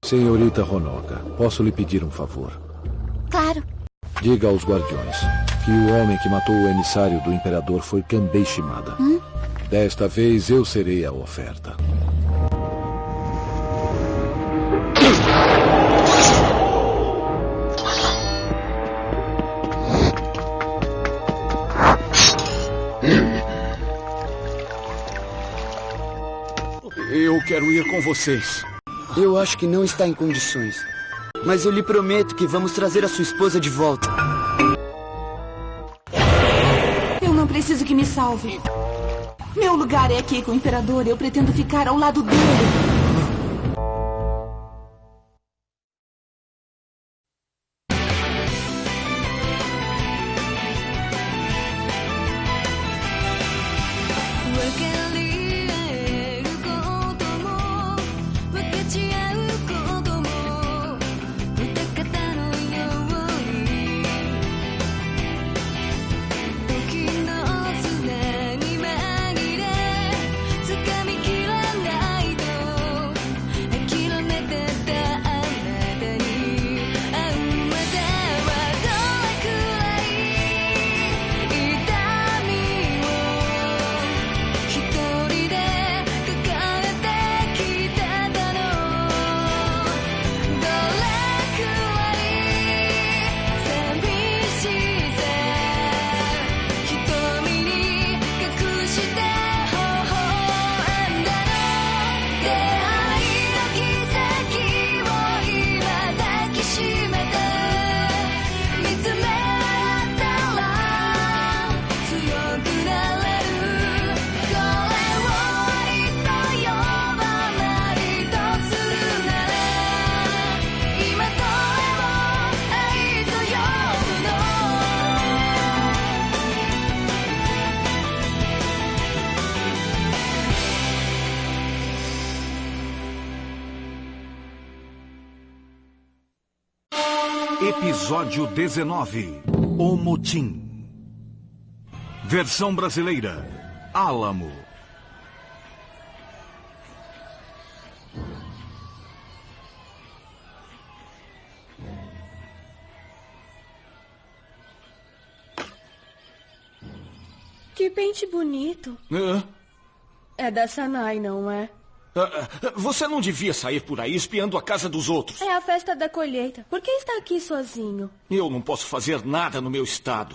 Senhorita Honoka, posso lhe pedir um favor? Claro. Diga aos guardiões que o homem que matou o emissário do imperador foi Kanbei Shimada. Desta vez eu serei a oferta. Eu quero ir com vocês. Eu acho que não está em condições. Mas eu lhe prometo que vamos trazer a sua esposa de volta. Eu não preciso que me salve. Meu lugar é aqui com o imperador. Eu pretendo ficar ao lado dele. Episódio 19. O Motim. Versão brasileira. Álamo. Que pente bonito. É da Sanai, não é? Você não devia sair por aí espiando a casa dos outros. É a festa da colheita. Por que está aqui sozinho? Eu não posso fazer nada no meu estado.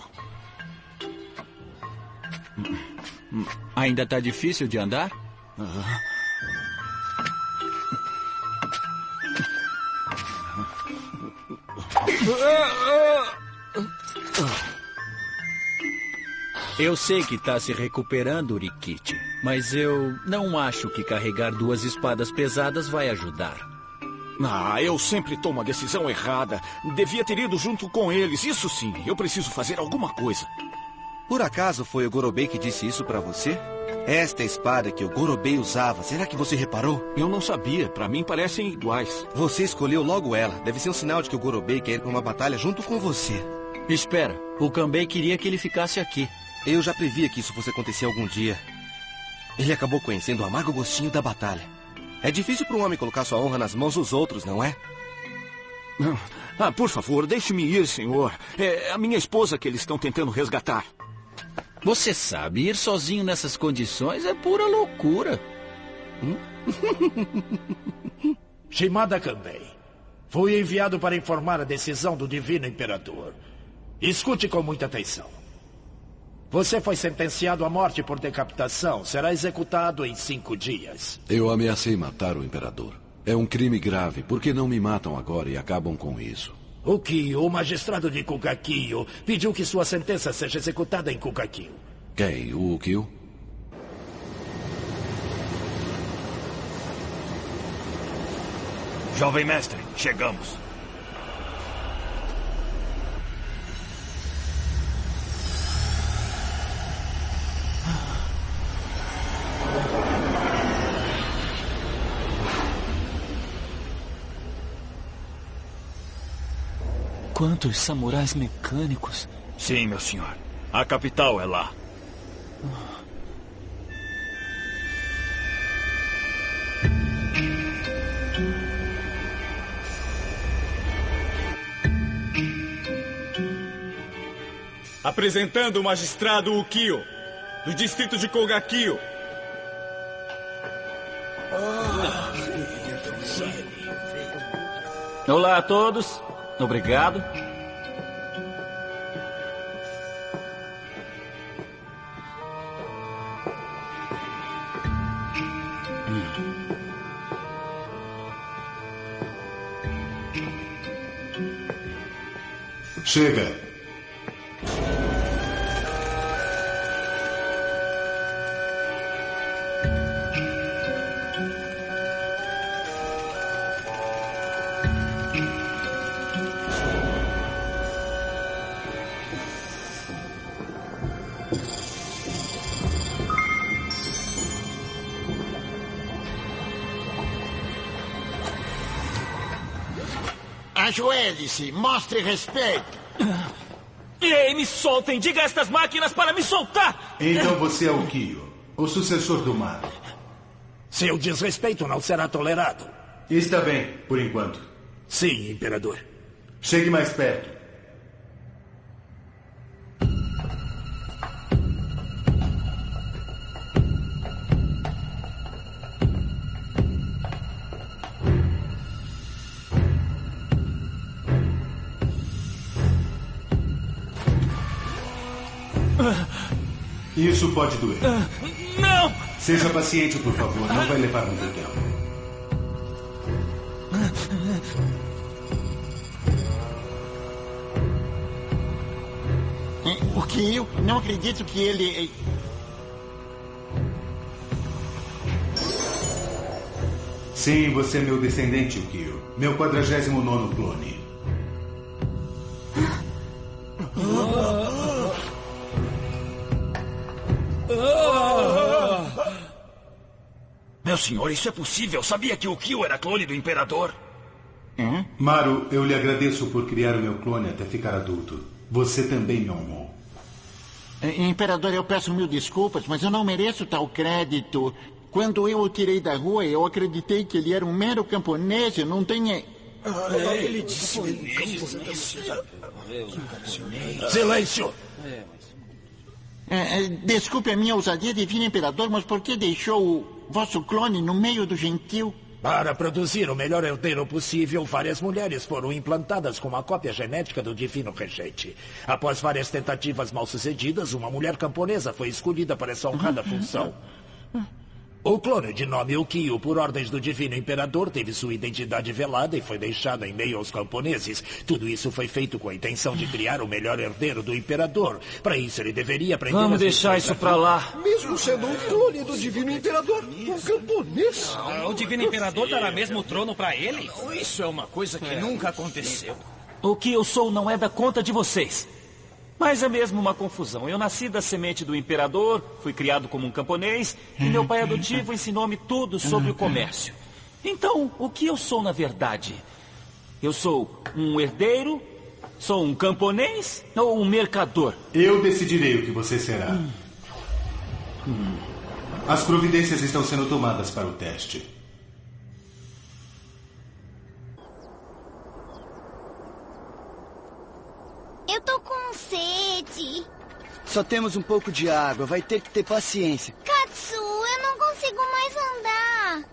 Ainda tá difícil de andar? Eu sei que tá se recuperando, Rikichi, mas eu não acho que carregar 2 espadas pesadas vai ajudar. Eu sempre tomo a decisão errada. Devia ter ido junto com eles. Isso sim, eu preciso fazer alguma coisa. Por acaso foi o Gorobei que disse isso pra você? Esta é a espada que o Gorobei usava. Será que você reparou? Eu não sabia. Pra mim parecem iguais. Você escolheu logo ela. Deve ser um sinal de que o Gorobei quer ir pra uma batalha junto com você. Espera, o Kanbei queria que ele ficasse aqui. Eu já previa que isso fosse acontecer algum dia. Ele acabou conhecendo o amargo gostinho da batalha. É difícil para um homem colocar sua honra nas mãos dos outros, não é? Por favor, deixe-me ir, senhor. É a minha esposa que eles estão tentando resgatar. Você sabe, ir sozinho nessas condições é pura loucura. Shimada Kanbei. Fui enviado para informar a decisão do Divino Imperador. Escute com muita atenção. Você foi sentenciado à morte por decapitação. Será executado em 5 dias. Eu ameacei matar o imperador. É um crime grave. Por que não me matam agora e acabam com isso? O Kyo, o magistrado de Kukakyo, pediu que sua sentença seja executada em Kukakyo. Quem? O Kyo? Jovem mestre, chegamos. Quantos samurais mecânicos? Sim, meu senhor. A capital é lá. Apresentando o magistrado Ukio, do distrito de Kogakio. Olá a todos. Obrigado. Chega. Ajoelhe-se, mostre respeito. Ei, me soltem! Diga a estas máquinas para me soltar! Então você é o Ukio, o sucessor do Maru. Seu desrespeito não será tolerado. Está bem, por enquanto. Sim, Imperador. Chegue mais perto. Isso pode doer. Não! Seja paciente, por favor. Não vai levar muito tempo. O que eu não acredito que ele... Sim, você é meu descendente, Ukio. Meu 49º clone. Meu senhor, isso é possível. Sabia que o Ukio era clone do Imperador? Maru, eu lhe agradeço por criar o meu clone até ficar adulto. Você também me honrou. Imperador, eu peço mil desculpas, mas eu não mereço tal crédito. Quando eu o tirei da rua, eu acreditei que ele era um mero camponês. Eu não tenho... Ele disse... Silêncio! Desculpe a minha ousadia, divino Imperador, mas por que deixou o vosso clone no meio do gentil? Para produzir o melhor herdeiro possível, várias mulheres foram implantadas com uma cópia genética do divino regente. Após várias tentativas mal-sucedidas, uma mulher camponesa foi escolhida para essa honrada função. O clone de nome Ukio, por ordens do divino imperador, teve sua identidade velada e foi deixado em meio aos camponeses. Tudo isso foi feito com a intenção de criar o melhor herdeiro do imperador. Para isso, ele deveria aprender... Vamos deixar isso pra lá. Mesmo sendo um clone do divino imperador, um camponês. O divino imperador dará mesmo o trono pra ele? Isso é uma coisa que nunca aconteceu. O que eu sou não é da conta de vocês. Mas é mesmo uma confusão. Eu nasci da semente do imperador, fui criado como um camponês, e meu pai adotivo ensinou-me tudo sobre o comércio. Então, o que eu sou na verdade? Eu sou um herdeiro, sou um camponês ou um mercador? Eu decidirei o que você será. As providências estão sendo tomadas para o teste. Eu tô com sede. Só temos um pouco de água. Vai ter que ter paciência. Katsu, eu não consigo mais andar.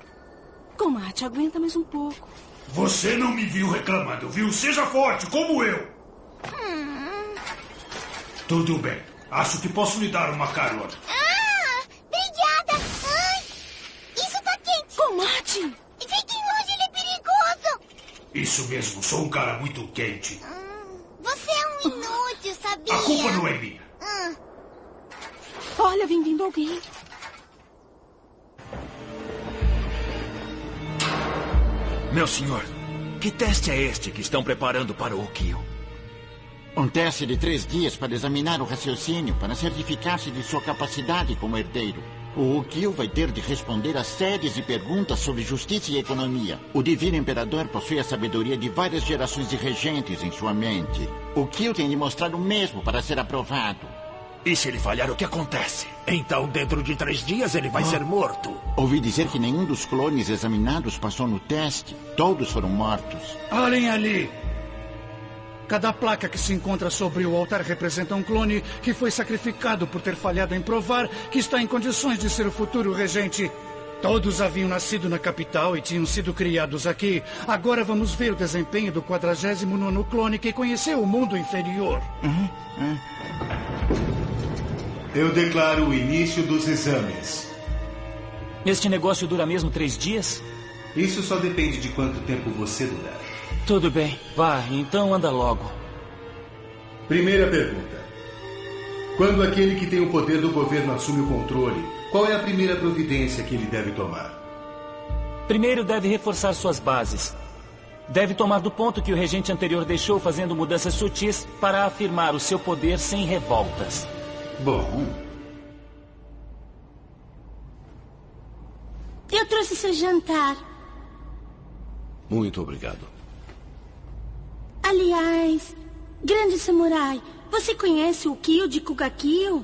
Komate, aguenta mais um pouco. Você não me viu reclamando, viu? Seja forte, como eu. Tudo bem. Acho que posso lhe dar uma carona. Obrigada. Ai, isso tá quente. Komate! Fiquem longe, ele é perigoso. Isso mesmo, sou um cara muito quente. Você é um inútil, sabia? A culpa não é minha. Olha, vem vindo alguém. Meu senhor, que teste é este que estão preparando para o Ukio? Um teste de 3 dias para examinar o raciocínio, para certificar-se de sua capacidade como herdeiro. O Ukio vai ter de responder a séries de perguntas sobre justiça e economia. O divino imperador possui a sabedoria de várias gerações de regentes em sua mente. O Ukio tem de mostrar o mesmo para ser aprovado. E se ele falhar, o que acontece? Então, dentro de 3 dias, ele vai ser morto. Ouvi dizer que nenhum dos clones examinados passou no teste. Todos foram mortos. Olhem ali. Cada placa que se encontra sobre o altar representa um clone que foi sacrificado por ter falhado em provar que está em condições de ser o futuro regente. Todos haviam nascido na capital e tinham sido criados aqui. Agora vamos ver o desempenho do 49º clone que conheceu o mundo inferior. Eu declaro o início dos exames. Este negócio dura mesmo 3 dias? Isso só depende de quanto tempo você durar. Tudo bem. Vá, então anda logo. Primeira pergunta. Quando aquele que tem o poder do governo assume o controle, qual é a primeira providência que ele deve tomar? Primeiro deve reforçar suas bases. Deve tomar do ponto que o regente anterior deixou, fazendo mudanças sutis para afirmar o seu poder sem revoltas. Bom. Eu trouxe seu jantar. Muito obrigado. Aliás, grande samurai, você conhece o Kyo de Kugakyo?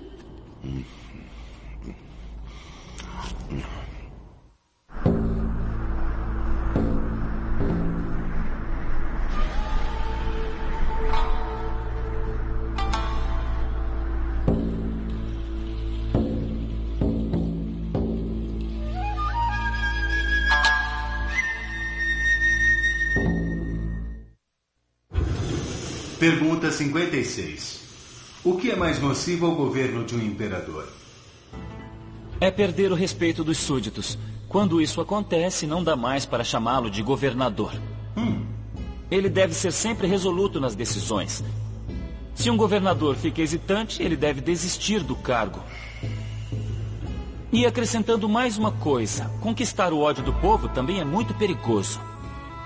Pergunta 56. O que é mais nocivo ao governo de um imperador? É perder o respeito dos súditos. Quando isso acontece, não dá mais para chamá-lo de governador. Ele deve ser sempre resoluto nas decisões. Se um governador fica hesitante, ele deve desistir do cargo. E acrescentando mais uma coisa, conquistar o ódio do povo também é muito perigoso.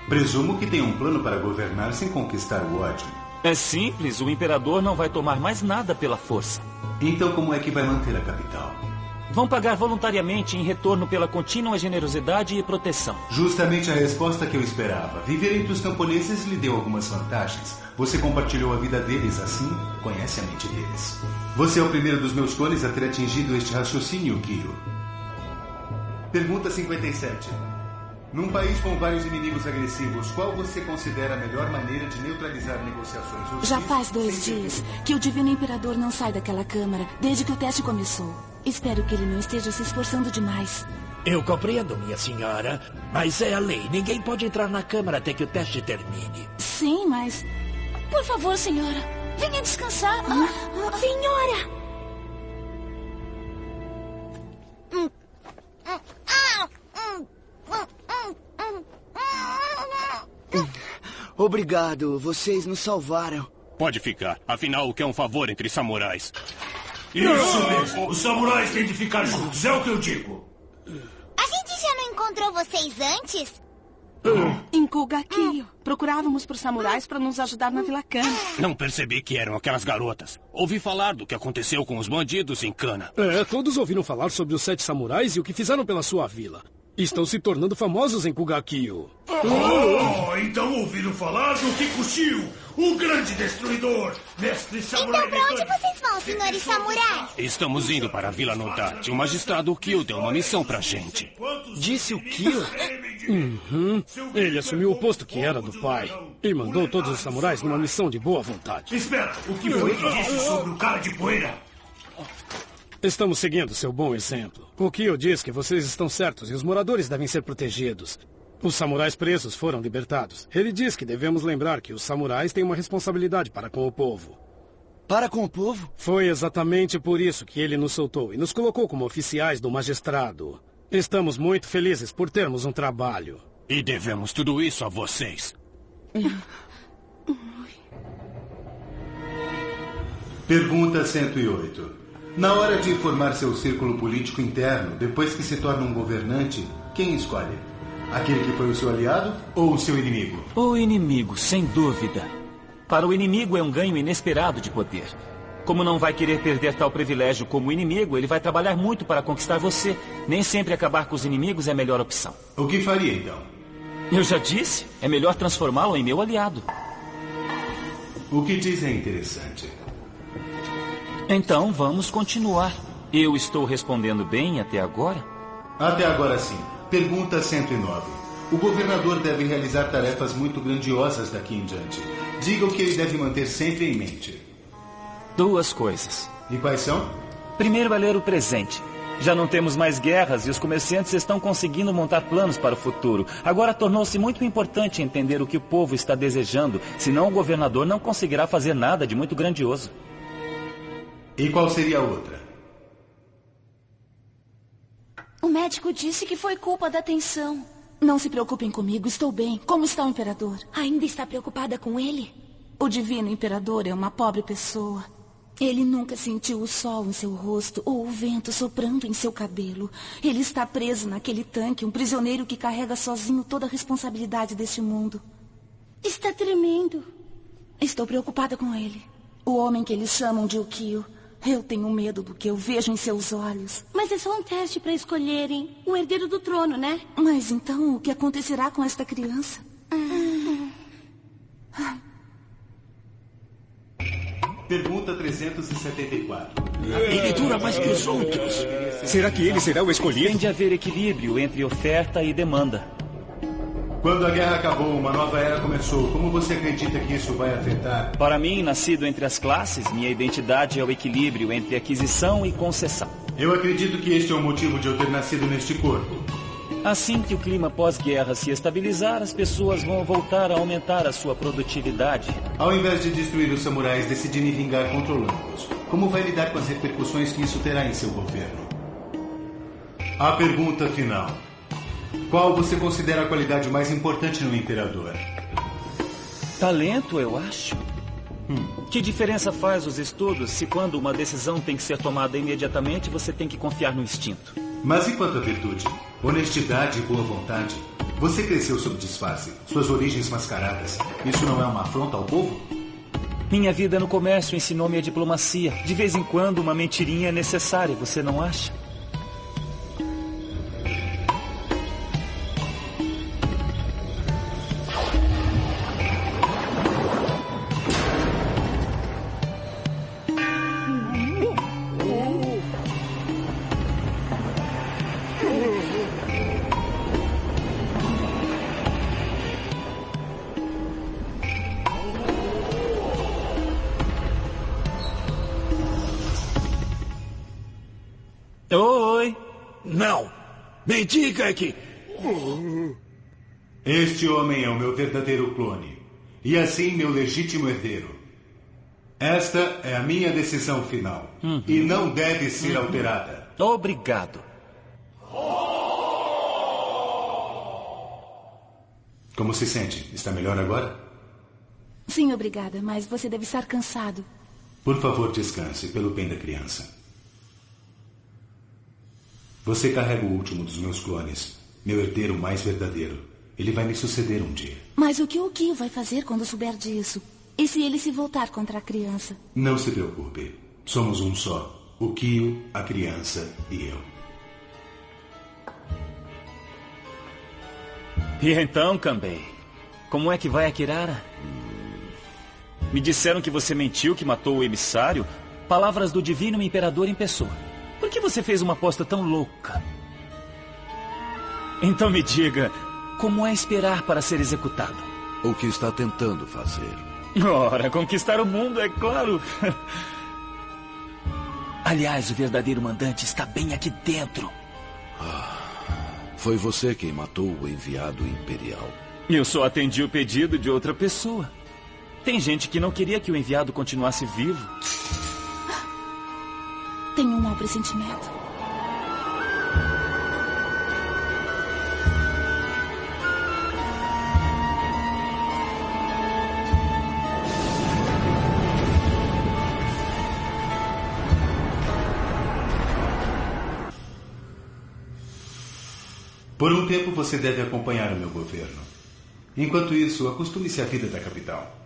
Presumo que tem um plano para governar sem conquistar o ódio. É simples, o imperador não vai tomar mais nada pela força. Então como é que vai manter a capital? Vão pagar voluntariamente em retorno pela contínua generosidade e proteção. Justamente a resposta que eu esperava. Viver entre os camponeses lhe deu algumas vantagens. Você compartilhou a vida deles, assim conhece a mente deles. Você é o primeiro dos meus clones a ter atingido este raciocínio, Kyo. Pergunta 57. Num país com vários inimigos agressivos, qual você considera a melhor maneira de neutralizar negociações hostis? Já faz 2 dias que o Divino Imperador não sai daquela câmara, desde que o teste começou. Espero que ele não esteja se esforçando demais. Eu compreendo, minha senhora, mas é a lei. Ninguém pode entrar na câmara até que o teste termine. Sim, mas... Por favor, senhora, venha descansar. Senhora! Obrigado, vocês nos salvaram. Pode ficar, afinal o que é um favor entre samurais? Isso mesmo, os samurais têm de ficar juntos, é o que eu digo. A gente já não encontrou vocês antes? Em Kugakyo. Procurávamos por samurais para nos ajudar na Vila Kana. Não percebi que eram aquelas garotas. Ouvi falar do que aconteceu com os bandidos em Kana. Todos ouviram falar sobre os 7 samurais e o que fizeram pela sua vila. Estão se tornando famosos em Kugakyo. Então ouviram falar do Kikushio, o grande destruidor, mestre samurai. Então pra onde vocês vão, senhores samurais? Estamos indo para a Vila Nodate. O magistrado Kyo deu uma missão pra gente. Disse o Kyo? Ele assumiu o posto que era do pai e mandou todos os samurais numa missão de boa vontade. Espera, o que foi que disse sobre o cara de poeira? Estamos seguindo seu bom exemplo. O Kyo diz que vocês estão certos e os moradores devem ser protegidos. Os samurais presos foram libertados. Ele diz que devemos lembrar que os samurais têm uma responsabilidade para com o povo. Para com o povo? Foi exatamente por isso que ele nos soltou e nos colocou como oficiais do magistrado. Estamos muito felizes por termos um trabalho. E devemos tudo isso a vocês. Pergunta 108. Na hora de formar seu círculo político interno, depois que se torna um governante, quem escolhe? Aquele que foi o seu aliado ou o seu inimigo? O inimigo, sem dúvida. Para o inimigo é um ganho inesperado de poder. Como não vai querer perder tal privilégio como inimigo, ele vai trabalhar muito para conquistar você. Nem sempre acabar com os inimigos é a melhor opção. O que faria, então? Eu já disse, é melhor transformá-lo em meu aliado. O que diz é interessante. Então, vamos continuar. Eu estou respondendo bem até agora? Até agora sim. Pergunta 109. O governador deve realizar tarefas muito grandiosas daqui em diante. Diga o que ele deve manter sempre em mente. 2 coisas. E quais são? Primeiro é ler o presente. Já não temos mais guerras e os comerciantes estão conseguindo montar planos para o futuro. Agora tornou-se muito importante entender o que o povo está desejando, senão o governador não conseguirá fazer nada de muito grandioso. E qual seria a outra? O médico disse que foi culpa da tensão. Não se preocupem comigo, estou bem. Como está o imperador? Ainda está preocupada com ele? O divino imperador é uma pobre pessoa. Ele nunca sentiu o sol em seu rosto ou o vento soprando em seu cabelo. Ele está preso naquele tanque, um prisioneiro que carrega sozinho toda a responsabilidade deste mundo. Está tremendo. Estou preocupada com ele. O homem que eles chamam de Ukio. Eu tenho medo do que eu vejo em seus olhos. Mas é só um teste para escolherem o herdeiro do trono, né? Mas então, o que acontecerá com esta criança? Pergunta 374. Ele dura mais que os outros. Será que ele será o escolhido? Tem de haver equilíbrio entre oferta e demanda. Quando a guerra acabou, uma nova era começou. Como você acredita que isso vai afetar? Para mim, nascido entre as classes, minha identidade é o equilíbrio entre aquisição e concessão. Eu acredito que este é o motivo de eu ter nascido neste corpo. Assim que o clima pós-guerra se estabilizar, as pessoas vão voltar a aumentar a sua produtividade. Ao invés de destruir os samurais, decidi me vingar controlando-os. Como vai lidar com as repercussões que isso terá em seu governo? A pergunta final. Qual você considera a qualidade mais importante no imperador? Talento, eu acho. Que diferença faz os estudos se quando uma decisão tem que ser tomada imediatamente, você tem que confiar no instinto? Mas e quanto à virtude? Honestidade e boa vontade? Você cresceu sob disfarce, suas origens mascaradas. Isso não é uma afronta ao povo? Minha vida no comércio ensinou-me a diplomacia. De vez em quando, uma mentirinha é necessária, você não acha? Oi. Não. Me diga que... Este homem é o meu verdadeiro clone. E assim meu legítimo herdeiro. Esta é a minha decisão final. E não deve ser alterada. Obrigado. Como se sente? Está melhor agora? Sim, obrigada, mas você deve estar cansado. Por favor, descanse, pelo bem da criança. Você carrega o último dos meus clones, meu herdeiro mais verdadeiro. Ele vai me suceder um dia. Mas o que o Ukio vai fazer quando souber disso? E se ele se voltar contra a criança? Não se preocupe. Somos um só. O Ukio, a criança e eu. E então, Kanbei? Como é que vai a Kirara? Me disseram que você mentiu, que matou o emissário. Palavras do divino imperador em pessoa. Por que você fez uma aposta tão louca? Então me diga, como é esperar para ser executado? O que está tentando fazer? Ora, conquistar o mundo, é claro. Aliás, o verdadeiro mandante está bem aqui dentro. Foi você quem matou o enviado imperial. Eu só atendi o pedido de outra pessoa. Tem gente que não queria que o enviado continuasse vivo. Tenho um mau pressentimento. Por um tempo você deve acompanhar o meu governo. Enquanto isso, acostume-se à vida da capital.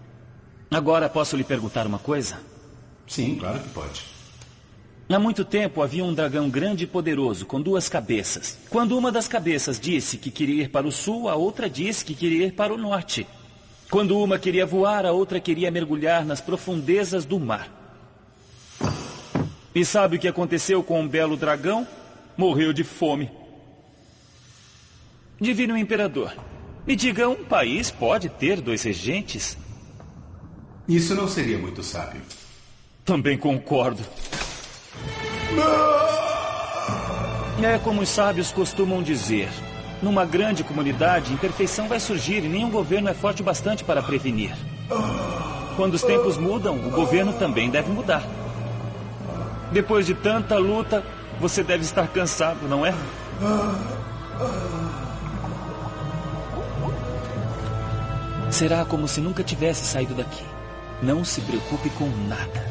Agora posso lhe perguntar uma coisa? Sim, claro que pode. Há muito tempo havia um dragão grande e poderoso, com 2 cabeças. Quando uma das cabeças disse que queria ir para o sul, a outra disse que queria ir para o norte. Quando uma queria voar, a outra queria mergulhar nas profundezas do mar. E sabe o que aconteceu com um belo dragão? Morreu de fome. Divino Imperador, Me diga, um país pode ter 2 regentes? Isso não seria muito sábio. Também concordo. É como os sábios costumam dizer. Numa grande comunidade, imperfeição vai surgir e nenhum governo é forte o bastante para prevenir. Quando os tempos mudam, o governo também deve mudar. Depois de tanta luta, você deve estar cansado, não é? Será como se nunca tivesse saído daqui. Não se preocupe com nada.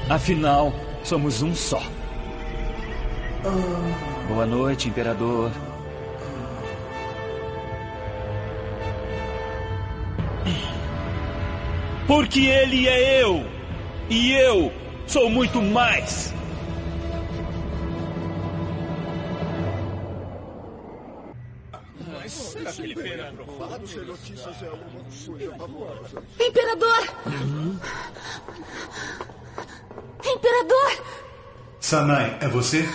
Afinal, somos um só. Boa noite, Imperador. Porque ele é eu. E eu sou muito mais. Imperador! Imperador! Sanai, é você?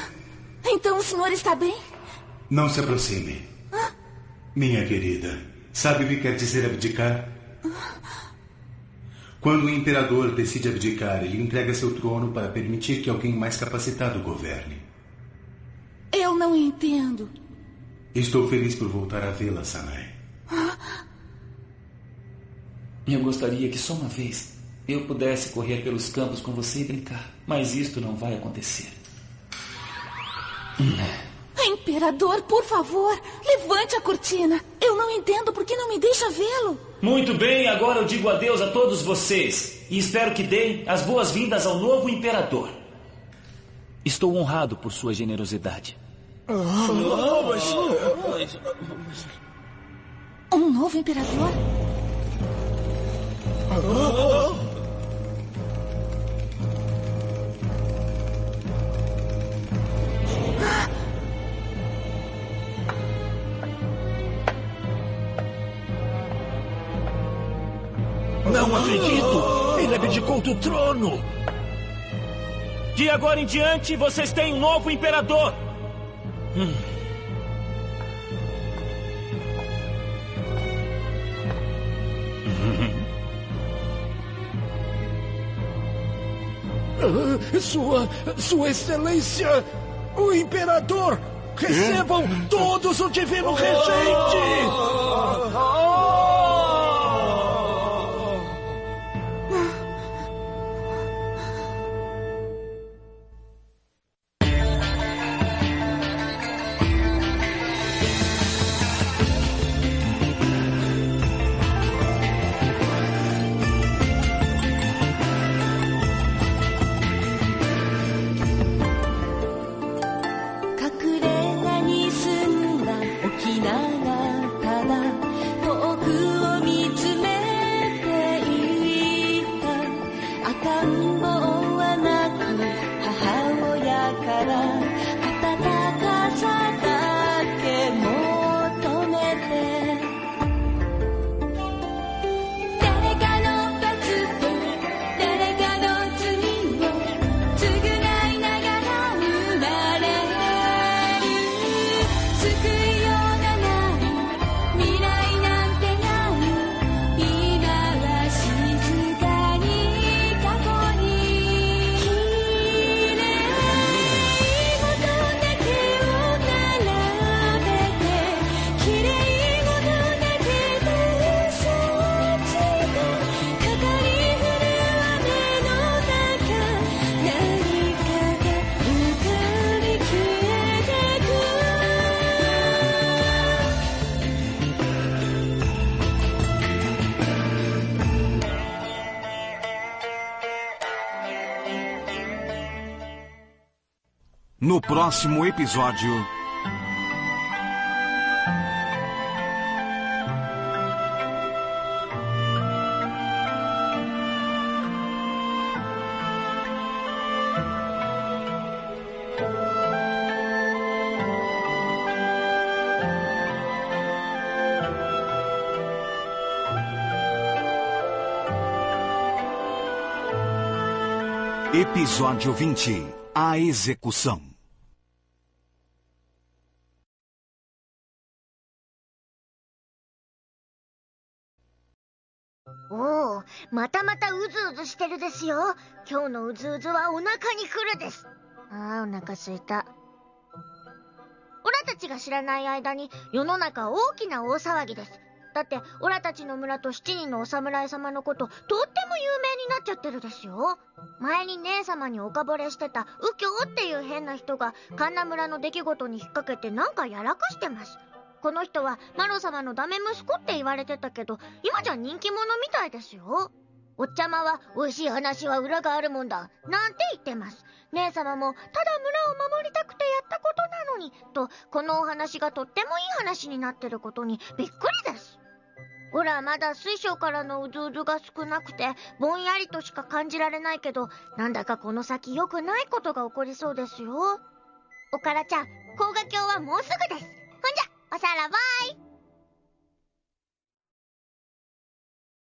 Então o senhor está bem? Não se aproxime. Minha querida, sabe o que quer dizer abdicar? Quando o imperador decide abdicar, ele entrega seu trono para permitir que alguém mais capacitado governe. Eu não entendo. Estou feliz por voltar a vê-la, Sanai. Eu gostaria que só uma vez eu pudesse correr pelos campos com você e brincar. Mas isto não vai acontecer. Imperador, por favor, levante a cortina. Eu não entendo por que não me deixa vê-lo. Muito bem, agora eu digo adeus a todos vocês. E espero que deem as boas-vindas ao novo imperador. Estou honrado por sua generosidade. Um novo imperador? Não acredito! Ele abdicou do trono! De agora em diante, vocês têm um novo imperador! Sua Excelência, o Imperador! Recebam todos o Divino Regente! No próximo episódio... Episódio 20. A execução. おお、またまたうずうずしてるですよ。今日のうずうずはお腹に来るです。ああ、お腹すいた。オラたちが知らない間に世の中大きな大騒ぎです。だってオラたちの村と7人のお侍様のこととっても有名になっちゃってるですよ。前に姉様におかぼれしてた右京っていう変な人が神奈村の出来事に引っ掛けてなんかやらかしてます。この人はマロ様のダメ息子って言われてたけど、今じゃ人気者みたいですよ。おっちゃまは美味しい話は裏があるもんだなんて言ってます。姉様もただ村を守りたくてやったことなのにと、このお話がとってもいい話になってることにびっくりです。ほら、まだ水晶からのうずうずが少なくてぼんやりとしか感じられないけど、なんだかこの先良くないことが起こりそうですよ。おからちゃん、高画鏡はもうすぐです。ほんじゃ、おさらばい。